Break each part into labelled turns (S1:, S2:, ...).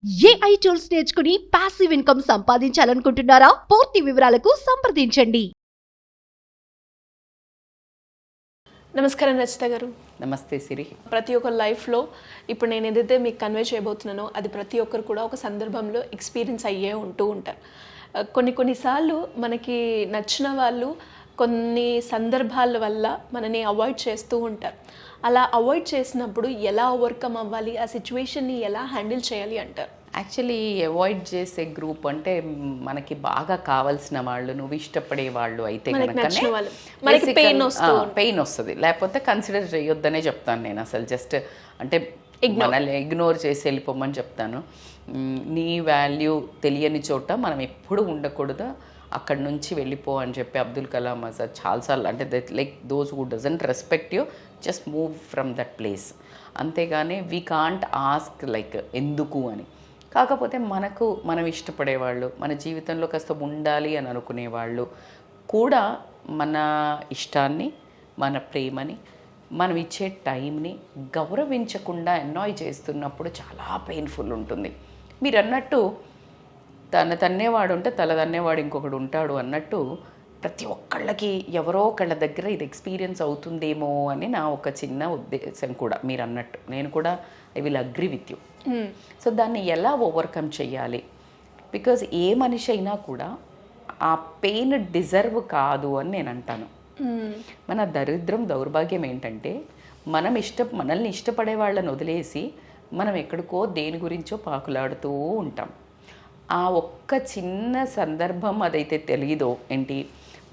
S1: AI tools నేర్చుకుని passive income సంపాదించాలనుకుంటున్నారా? పూర్తి వివరాలకు సంప్రదించండి.
S2: నమస్కారం రచిత గారు.
S3: నమస్తే సిరి.
S2: ప్రతి ఒక్కరి లైఫ్లో ఇప్పుడు నేను ఏదైతే మీకు కన్వే చేయబోతున్నానో అది ప్రతి ఒక్కరు కూడా ఒక సందర్భంలో ఎక్స్పీరియన్స్ అయ్యే ఉంటారు. కొన్నిసార్లు మనకి నచ్చిన వాళ్ళు కొన్ని సందర్భాల వల్ల మనని అవాయిడ్ చేస్తూ ఉంటారు. అలా అవాయిడ్ చేసినప్పుడు ఎలా ఓవర్కమ్ అవ్వాలి, ఆ సిచ్యువేషన్ని ఎలా హ్యాండిల్ చేయాలి అంటారు?
S3: యాక్చువల్లీ అవాయిడ్ చేసే గ్రూప్ అంటే మనకి బాగా కావాల్సిన వాళ్ళు, నువ్వు ఇష్టపడే వాళ్ళు అయితే పెయిన్ వస్తుంది, లేకపోతే కన్సిడర్ చేయొద్దనే చెప్తాను నేను. అసలు జస్ట్ అంటే మనల్ని ఇగ్నోర్ చేసి వెళ్ళిపోమని చెప్తాను. నీ వాల్యూ తెలియని చోట మనం ఎప్పుడు ఉండకూడదు, అక్కడి నుంచి వెళ్ళిపో అని చెప్పి అబ్దుల్ కలాం ఆజాద్ చాలాసార్లు అంటే like those who doesn't respect you just move from that place. అంతేగాని వీ కాంట్ ఆస్క్ లైక్ ఎందుకు అని. కాకపోతే మనం ఇష్టపడేవాళ్ళు, మన జీవితంలో కాస్త ఉండాలి అని అనుకునేవాళ్ళు కూడా మన ఇష్టాన్ని, మన ప్రేమని, మనం ఇచ్చే టైంని గౌరవించకుండా ఎన్నాయ్ చేస్తున్నప్పుడు చాలా పెయిన్ఫుల్ ఉంటుంది. మీరు అన్నట్టు తన్నేవాడు ఉంటే తల తన్నేవాడు ఇంకొకడు ఉంటాడు అన్నట్టు ప్రతి ఒక్కళ్ళకి ఎవరో ఒకళ్ళ దగ్గర ఇది ఎక్స్పీరియన్స్ అవుతుందేమో అని నా ఒక చిన్న ఉద్దేశం కూడా. మీరు అన్నట్టు నేను కూడా I will agree with you. So దాన్ని ఎలా ఓవర్కమ్ చేయాలి? బికాజ్ ఏ మనిషి అయినా కూడా ఆ పెయిన్ డిజర్వ్ కాదు అని నేను అంటాను. మన దౌర్భాగ్యం ఏంటంటే మనల్ని ఇష్టపడే వాళ్ళని వదిలేసి మనం ఎక్కడికో దేని గురించో పాకులాడుతూ ఉంటాం. ఆ ఒక్క చిన్న సందర్భం అదైతే తెలియదో ఏంటి,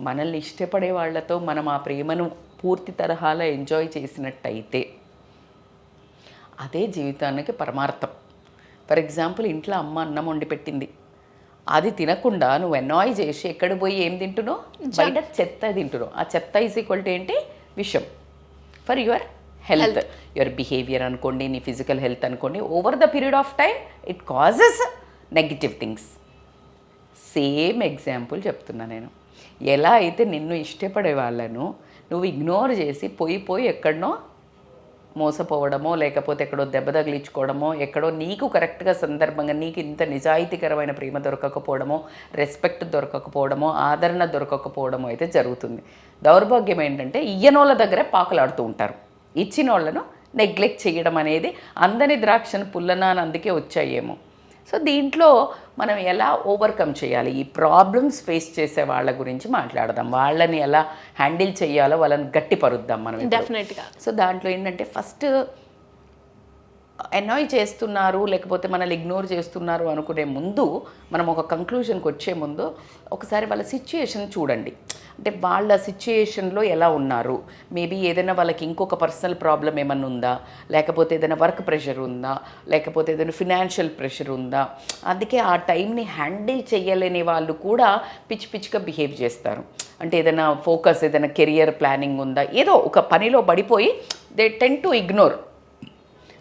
S3: మనల్ని ఇష్టపడే వాళ్ళతో మనం ఆ ప్రేమను పూర్తి తరహాలో ఎంజాయ్ చేసినట్టయితే అదే జీవితానికి పరమార్థం. ఫర్ ఎగ్జాంపుల్, ఇంట్లో అమ్మ అన్నం వండి పెట్టింది, అది తినకుండా నువ్వు ఎన్నాయ్ చేసి ఎక్కడ పోయి ఏం తింటున్నావు, బయట చెత్త తింటున్నావు. ఆ చెత్త ఈజ్ ఈక్వల్ టు ఏంటి, విషం for your health, your behaviour అనుకోండి, నీ ఫిజికల్ హెల్త్ అనుకోండి. Over the period of time it causes negative things. Same example చెప్తున్నా నేను. ఎలా అయితే నిన్ను ఇష్టపడే వాళ్ళను నువ్వు ఇగ్నోర్ చేసి పోయి ఎక్కడనో మోసపోవడమో, లేకపోతే ఎక్కడో దెబ్బ తగిలించుకోవడమో, ఎక్కడో నీకు కరెక్ట్గా సందర్భంగా నీకు ఇంత నిజాయితీకరమైన ప్రేమ దొరకకపోవడమో, రెస్పెక్ట్ దొరకకపోవడమో, ఆదరణ దొరకకపోవడమో అయితే జరుగుతుంది. దౌర్భాగ్యం ఏంటంటే ఇయ్యనోళ్ళ దగ్గరే పాకులాడుతూ ఉంటారు, ఇచ్చిన వాళ్ళను నెగ్లెక్ట్ చేయడం అనేది అందని ద్రాక్షను పుల్లనా అని అందుకే వచ్చాయేమో. సో దీంట్లో మనం ఎలా ఓవర్కమ్ చేయాలి, ఈ ప్రాబ్లమ్స్ ఫేస్ చేసే వాళ్ళ గురించి మాట్లాడదాం. వాళ్ళని ఎలా హ్యాండిల్ చేయాలో వాళ్ళని గట్టిపరుద్దాం మనం
S2: డెఫినెట్గా.
S3: సో దాంట్లో ఏంటంటే ఫస్ట్ ఎన్నాయ్ చేస్తున్నారు లేకపోతే మనల్ని ఇగ్నోర్ చేస్తున్నారు అనుకునే ముందు, మనం ఒక కంక్లూజన్కి వచ్చే ముందు ఒకసారి వాళ్ళ సిచ్యుయేషన్ చూడండి. అంటే వాళ్ళ సిచ్యుయేషన్లో ఎలా ఉన్నారు, మేబీ ఏదైనా వాళ్ళకి ఇంకొక పర్సనల్ ప్రాబ్లం ఏమన్నా ఉందా, లేకపోతే ఏదైనా వర్క్ ప్రెషర్ ఉందా, లేకపోతే ఏదైనా ఫినాన్షియల్ ప్రెషర్ ఉందా. అందుకే ఆ టైంని హ్యాండిల్ చేయలేని వాళ్ళు కూడా పిచ్చిగా బిహేవ్ చేస్తారు. అంటే ఏదైనా ఫోకస్, ఏదైనా కెరియర్ ప్లానింగ్ ఉందా, ఏదో ఒక పనిలో పడిపోయి దే టెన్ టు ఇగ్నోర్.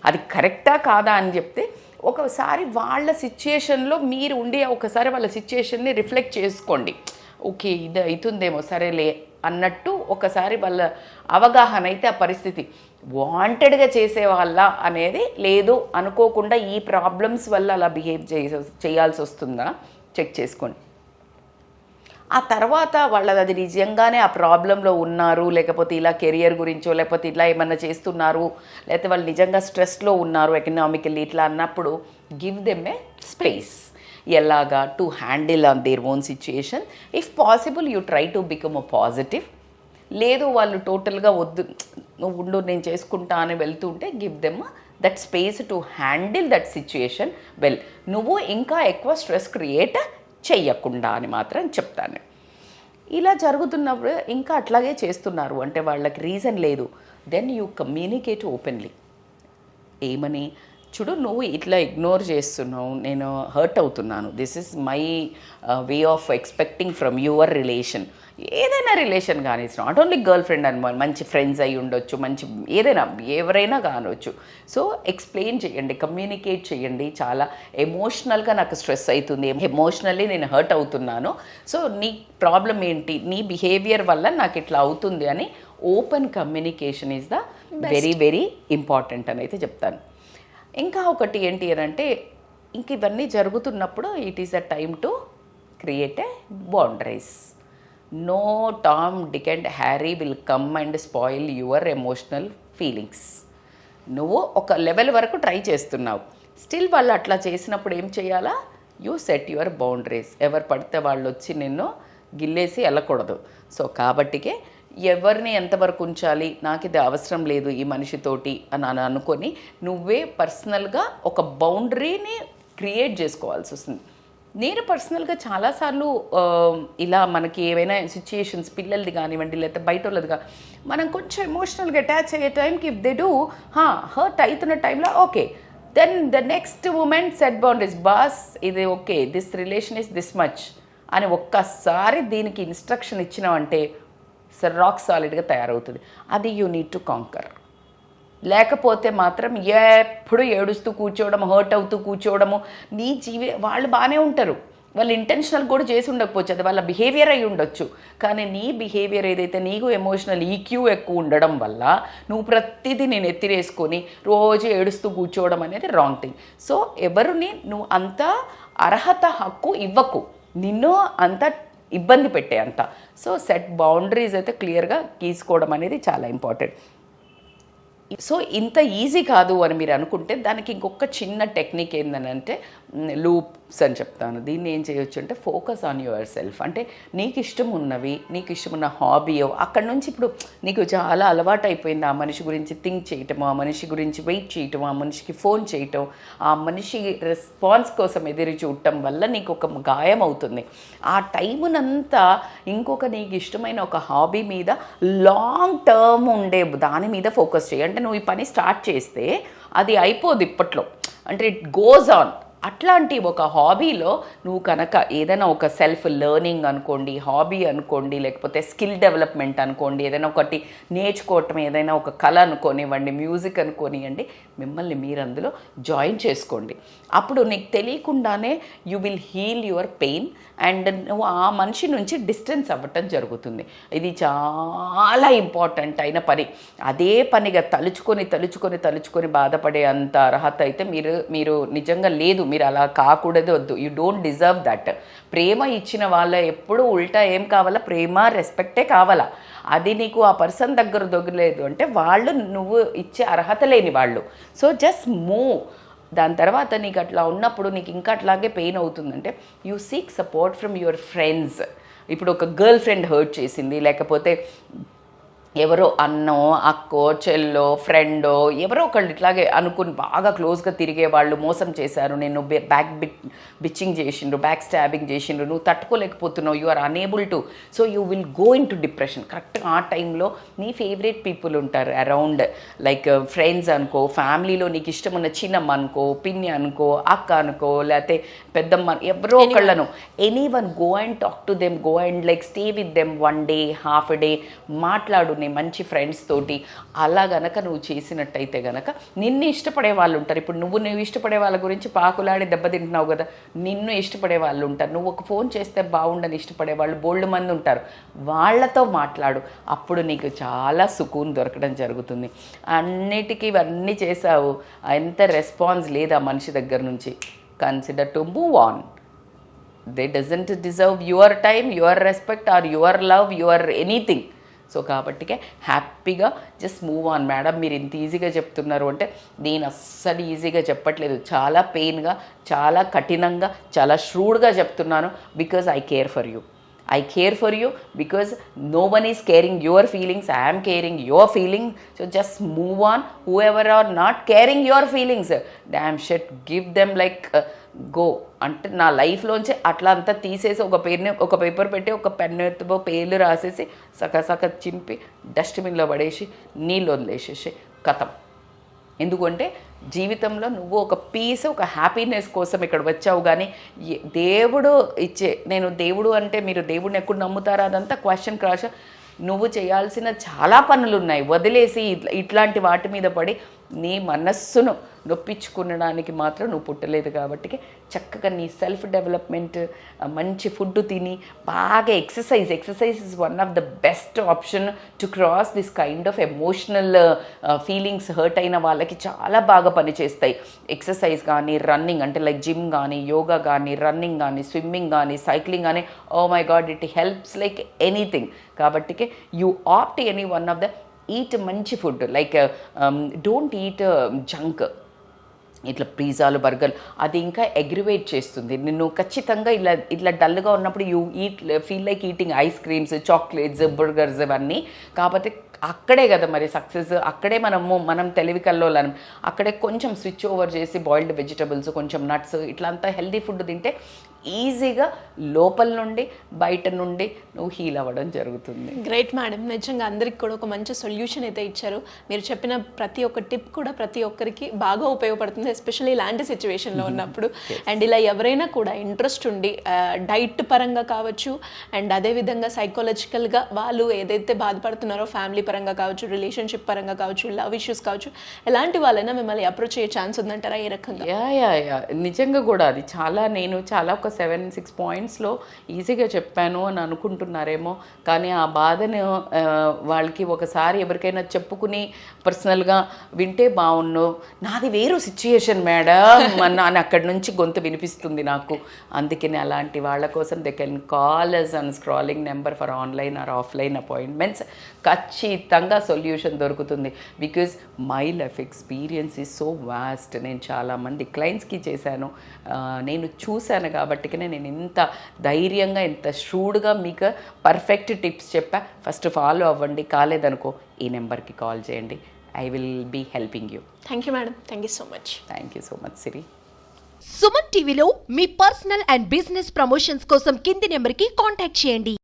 S3: అది కరెక్టా కాదా అని చెప్తే ఒకసారి వాళ్ళ సిచ్యుయేషన్లో మీరు ఉండి ఒకసారి వాళ్ళ సిచ్యుయేషన్ని రిఫ్లెక్ట్ చేసుకోండి. ఓకే, ఇది అవుతుందేమో, సరేలే అన్నట్టు ఒకసారి వాళ్ళ అవగాహన అయితే ఆ పరిస్థితి వాంటెడ్గా చేసేవాళ్ళ అనేది లేదు, అనుకోకుండా ఈ ప్రాబ్లమ్స్ వల్ల అలా బిహేవ్ చేయాల్సి వస్తుందా చెక్ చేసుకోండి. ఆ తర్వాత వాళ్ళది అది నిజంగానే ఆ ప్రాబ్లంలో ఉన్నారు, లేకపోతే ఇలా కెరియర్ గురించో, లేకపోతే ఇలా ఏమన్నా చేస్తున్నారు, లేకపోతే వాళ్ళు నిజంగా స్ట్రెస్లో ఉన్నారు ఎకనామికల్లీ ఇట్లా అన్నప్పుడు గివ్ దెమ్ ఏ స్పేస్. ఎలాగా to handle on their own situation. If possible you try to become a positive. లేదు వాళ్ళు టోటల్గా వద్దు నువ్వు ఉండు నేను చేసుకుంటా అని వెళ్తుంటే give them that space to handle that situation well. నువ్వు ఇంకా ఎక్కువ స్ట్రెస్ క్రియేట్ చెయ్యకుండా అని మాత్రం చెప్తాను. ఇలా జరుగుతున్నప్పుడు ఇంకా అట్లాగే చేస్తున్నారు అంటే వాళ్ళకి రీజన్ లేదు, దెన్ యూ కమ్యూనికేట్ ఓపెన్లీ. ఏమని, చూడు నువ్వు ఇట్లా ఇగ్నోర్ చేస్తున్నావు, నేను హర్ట్ అవుతున్నాను, this is my way of expecting from your relation. ఏదైనా రిలేషన్ కానీ, it's not only girl friend అని, మంచి ఫ్రెండ్స్ అయి ఉండొచ్చు, మంచి ఏదైనా ఎవరైనా కానవచ్చు. సో ఎక్స్ప్లెయిన్ చేయండి, కమ్యూనికేట్ చేయండి. చాలా ఎమోషనల్గా నాకు స్ట్రెస్ అవుతుంది, ఎమోషనల్లీ నేను హర్ట్ అవుతున్నాను, సో నీ ప్రాబ్లం ఏంటి, నీ బిహేవియర్ వల్ల నాకు ఇట్లా అవుతుంది అని open communication is the very very important అని అయితే చెప్తాను. ఇంకా ఒకటి ఏంటి అని అంటే ఇంక ఇవన్నీ జరుగుతున్నప్పుడు it is a time to create a boundaries. No Tom, Dick and Harry will come and spoil your emotional feelings. నువ్వు ఒక లెవెల్ వరకు ట్రై చేస్తున్నావు, స్టిల్ వాళ్ళు అట్లా చేసినప్పుడు ఏం చేయాలా? You set your boundaries. ఎవరు పడితే వాళ్ళు వచ్చి నిన్ను గిల్లేసి వెళ్ళకూడదు. సో కాబట్టికే ఎవరిని ఎంతవరకు ఉంచాలి, నాకు ఇది అవసరం లేదు ఈ మనిషితోటి అని అనుకొని నువ్వే పర్సనల్గా ఒక బౌండరీని క్రియేట్ చేసుకోవాల్సి వస్తుంది. నేను పర్సనల్గా చాలాసార్లు ఇలా మనకి ఏవైనా సిచ్యుయేషన్స్, పిల్లలది కానివ్వండి లేకపోతే బయట వాళ్ళది కానీ, మనం కొంచెం ఎమోషనల్గా అటాచ్ అయ్యే టైంకి ఇఫ్ దే డూ హర్ట్ అవుతున్న టైంలో okay, then the next moment set boundaries. Boss ఇది okay, this relation is this much అని ఒక్కసారి దీనికి ఇన్స్ట్రక్షన్ ఇచ్చినామంటే రాక్ సాలిడ్గా తయారవుతుంది. అది యూ నీడ్ టు కాంకర్. లేకపోతే మాత్రం ఎప్పుడు ఏడుస్తూ కూర్చోవడం, హర్ట్ అవుతూ కూర్చోవడము, నీ వాళ్ళు బాగానే ఉంటారు, వాళ్ళు ఇంటెన్షనల్ కూడా చేసి ఉండకపోవచ్చు, అది వాళ్ళ బిహేవియర్ అయి ఉండొచ్చు. కానీ నీ బిహేవియర్ ఏదైతే నీకు ఎమోషనల్ ఈక్యూ ఎక్కువ ఉండడం వల్ల నువ్వు ప్రతిదీ నేను ఎత్తిరేసుకొని రోజు ఏడుస్తూ కూర్చోవడం అనేది రాంగ్ థింగ్. సో ఎవరిని నువ్వు అంత అర్హత హక్కు ఇవ్వకు, నిన్ను అంత ఇబ్బంది పెట్టే అంత. సో సెట్ బౌండరీస్ అయితే క్లియర్గా గీసుకోవడం అనేది చాలా ఇంపార్టెంట్. సో ఇంత ఈజీ కాదు అని మీరు అనుకుంటే దానికి ఇంకొక చిన్న టెక్నిక్ ఏంటంటే లూప్స్ అని చెప్తాను. దీన్ని ఏం చేయొచ్చు అంటే ఫోకస్ ఆన్ యువర్ సెల్ఫ్. అంటే నీకు ఇష్టం ఉన్నవి, నీకు ఇష్టమున్న హాబీయో అక్కడ నుంచి ఇప్పుడు నీకు చాలా అలవాటు అయిపోయింది ఆ మనిషి గురించి థింక్ చేయటము, ఆ మనిషి గురించి వెయిట్ చేయటం, ఆ మనిషికి ఫోన్ చేయటం, ఆ మనిషి రెస్పాన్స్ కోసం ఎదురు చూడటం వల్ల నీకు ఒక గాయం అవుతుంది. ఆ టైమునంతా ఇంకొక నీకు ఇష్టమైన ఒక హాబీ మీద లాంగ్ టర్మ్ ఉండే దాని మీద ఫోకస్ చేయి. అంటే నువ్వు ఈ పని స్టార్ట్ చేస్తే అది అయిపోదు ఇప్పట్లో, అంటే ఇట్ గోస్ ఆన్. అట్లాంటి ఒక హాబీలో నువ్వు కనుక ఏదైనా ఒక సెల్ఫ్ లెర్నింగ్ అనుకోండి, హాబీ అనుకోండి, లేకపోతే స్కిల్ డెవలప్మెంట్ అనుకోండి, ఏదైనా ఒకటి నేర్చుకోవటం, ఏదైనా ఒక కళ అనుకోనివ్వండి, మ్యూజిక్ అనుకోనివ్వండి, మిమ్మల్ని మీరు అందులో జాయిన్ చేసుకోండి. అప్పుడు నీకు తెలియకుండానే you will heal your pain and నువ్వు ఆ మనిషి నుంచి డిస్టెన్స్ అవ్వటం జరుగుతుంది. ఇది చాలా ఇంపార్టెంట్ అయిన పని. అదే పనిగా తలుచుకొని తలుచుకొని తలుచుకొని బాధపడే అంత అర్హత అయితే మీరు నిజంగా లేదు. మీరు అలా కాకూడదు, వద్దు. You don't deserve that. ప్రేమ ఇచ్చిన వాళ్ళ ఎప్పుడు ఉల్టా ఏం కావాలా? ప్రేమ, రెస్పెక్టే కావాలా. అది నీకు ఆ పర్సన్ దగ్గర దొరకలేదు అంటే వాళ్ళు నువ్వు ఇచ్చే అర్హత లేని వాళ్ళు. So just move. దాని తర్వాత నీకు అట్లా ఉన్నప్పుడు నీకు ఇంకా అట్లాగే పెయిన్ అవుతుందంటే you seek support from your friends. ఇప్పుడు ఒక గర్ల్ ఫ్రెండ్ హర్ట్ చేసింది, లేకపోతే ఎవరో అన్నో, అక్కో, చెల్లో, ఫ్రెండో ఎవరో ఒకళ్ళు ఇట్లాగే అనుకుని బాగా క్లోజ్గా తిరిగే వాళ్ళు మోసం చేశారు, నేను బిచ్చింగ్ చేసిండ్రు, బ్యాక్ స్టాబింగ్ చేసిండ్రు, నువ్వు తట్టుకోలేకపోతున్నావు, you are unable to. So you will go into depression. కరెక్ట్గా ఆ టైంలో నీ ఫేవరెట్ పీపుల్ ఉంటారు అరౌండ్, లైక్ ఫ్రెండ్స్ అనుకో, ఫ్యామిలీలో నీకు ఇష్టం ఉన్న చిన్నమ్మ అనుకో, పిన్ని అనుకో, అక్క అనుకో, లేకపోతే పెద్దమ్మ, ఎవరో ఒకళ్ళను, anyone, go and talk to them, go and like stay with them 1 day, half a day, మాట్లాడు మంచి ఫ్రెండ్స్ తోటి. అలా గనక నువ్వు చేసినట్టయితే గనక నిన్ను ఇష్టపడే వాళ్ళు ఉంటారు. ఇప్పుడు నువ్వు ఇష్టపడే వాళ్ళ గురించి పాకులాడి దెబ్బతింటున్నావు కదా, నిన్ను ఇష్టపడే వాళ్ళు ఉంటారు. నువ్వు ఒక ఫోన్ చేస్తే బాగుండని ఇష్టపడే వాళ్ళు బోల్డ్ మంది ఉంటారు. వాళ్ళతో మాట్లాడు, అప్పుడు నీకు చాలా సుకూన్ దొరకడం జరుగుతుంది. అన్నిటికీ ఇవన్నీ చేసావు, ఎంత రెస్పాన్స్ లేదు ఆ మనిషి దగ్గర నుంచి, consider to move on. They doesn't deserve your time, your respect or your love, your anything. So కాబట్టికే హ్యాపీగా జస్ట్ మూవ్ ఆన్. మేడం మీరు ఇంత ఈజీగా చెప్తున్నారు అంటే నేను అస్సలు ఈజీగా చెప్పట్లేదు, చాలా పెయిన్గా, చాలా కఠినంగా, చాలా ష్రూడ్గా చెప్తున్నాను. Because I care for you. I care for you because no one is caring your feelings. I am caring your feelings. So just move on. Whoever are not caring your feelings, damn shit, give them like go. అంటే నా లైఫ్లోంచి అట్లా అంతా తీసేసి ఒక paper పెట్టి ఒక పెన్నుతో పేర్లు రాసేసి సక చింపి డస్ట్బిన్లో పడేసి నీళ్ళు వదిలేసేసి కథం. ఎందుకంటే జీవితంలో నువ్వు ఒక పీస్, ఒక హ్యాపీనెస్ కోసం ఇక్కడ వచ్చావు. కానీ దేవుడు ఇచ్చే, నేను దేవుడు అంటే మీరు దేవుడిని ఎక్కడ నమ్ముతారా అదంతా క్వశ్చన్ క్రాష్. నువ్వు చేయాల్సిన చాలా పనులు ఉన్నాయి, వదిలేసి ఇట్లాంటి వాటి మీద పడి నీ మనస్సును నొప్పించుకునడానికి మాత్రం నువ్వు పుట్టలేదు కాబట్టి చక్కగా నీ సెల్ఫ్ డెవలప్మెంట్, మంచి ఫుడ్ తిని బాగా exercise is one of the best option to cross this kind of emotional feelings. Hurt అయిన వాళ్ళకి చాలా బాగా పనిచేస్తాయి. ఎక్సర్సైజ్ కానీ, రన్నింగ్ అంటే లైక్ జిమ్ కానీ, యోగా కానీ, రన్నింగ్ కానీ, స్విమ్మింగ్ కానీ, సైక్లింగ్ కానీ, oh my god it helps like anything. కాబట్టి you opt any one of the eat మంచి food, like don't eat junk. ఇట్లా పిజ్జాలు, బర్గర్లు అది ఇంకా అగ్రివేట్ చేస్తుంది నిన్ను. ఖచ్చితంగా ఇట్లా డల్గా ఉన్నప్పుడు you feel like eating ice creams, chocolates, burgers ఇవన్నీ. కాకపోతే అక్కడే కదా మరి సక్సెస్, అక్కడే మనం తెలివి కల్లోలం. అక్కడే కొంచెం స్విచ్ ఓవర్ చేసి బాయిల్డ్ వెజిటబుల్స్, కొంచెం నట్స్, ఇట్లా అంతా హెల్దీ ఫుడ్ తింటే ఈజీగా లోపల నుండి బయట నుండి నువ్వు హీల్ అవ్వడం జరుగుతుంది.
S2: గ్రేట్ మేడం, నిజంగా అందరికి కూడా ఒక మంచి సొల్యూషన్ అయితే ఇచ్చారు. మీరు చెప్పిన ప్రతి ఒక్క టిప్ కూడా ప్రతి ఒక్కరికి బాగా ఉపయోగపడుతుంది, ఎస్పెషల్లీ ఇలాంటి సిచ్యువేషన్లో ఉన్నప్పుడు. అండ్ ఇలా ఎవరైనా కూడా ఇంట్రెస్ట్ ఉండి డైట్ పరంగా కావచ్చు, అండ్ అదేవిధంగా సైకాలజికల్గా వాళ్ళు ఏదైతే బాధపడుతున్నారో ఫ్యామిలీ పరంగా కావచ్చు, రిలేషన్షిప్ పరంగా కావచ్చు, లవ్ ఇష్యూస్ కావచ్చు, ఎలాంటి వాళ్ళైనా మిమ్మల్ని అప్రోచ్ అయ్యే ఛాన్స్ ఉందంటారా ఏ రకంగా?
S3: యా నిజంగా కూడా అది నేను చాలా ఒక 7-6 పాయింట్స్లో ఈజీగా చెప్పాను అని అనుకుంటున్నారేమో, కానీ ఆ బాధను వాళ్ళకి ఒకసారి ఎవరికైనా చెప్పుకుని పర్సనల్గా వింటే బాగుండు. నాది వేరు సిచ్యుయేషన్ మేడం అని అక్కడి నుంచి గొంతు వినిపిస్తుంది నాకు. అందుకని అలాంటి వాళ్ళ కోసం they can call us on scrolling number for online or offline appointments. ఖచ్చితంగా సొల్యూషన్ దొరుకుతుంది. Because my life experience is so vast. నేను చాలామంది క్లయింట్స్కి చేశాను, నేను చూశాను కాబట్టి నేను ఇంత ధైర్యంగా, ఇంత ష్రూడ్గా మీకు పర్ఫెక్ట్ టిప్స్ చెప్పా. ఫస్ట్ ఫాలో అవ్వండి, కాలేదనుకో ఈ నెంబర్కి కాల్ చేయండి. I will be helping you.
S2: Thank you madam, thank you so much.
S3: Thank you so much Siri.
S1: Suman టీవీలో మీ పర్సనల్ అండ్ బిజినెస్ ప్రమోషన్స్ కోసం కింది నెంబర్కి కాంటాక్ట్ చేయండి.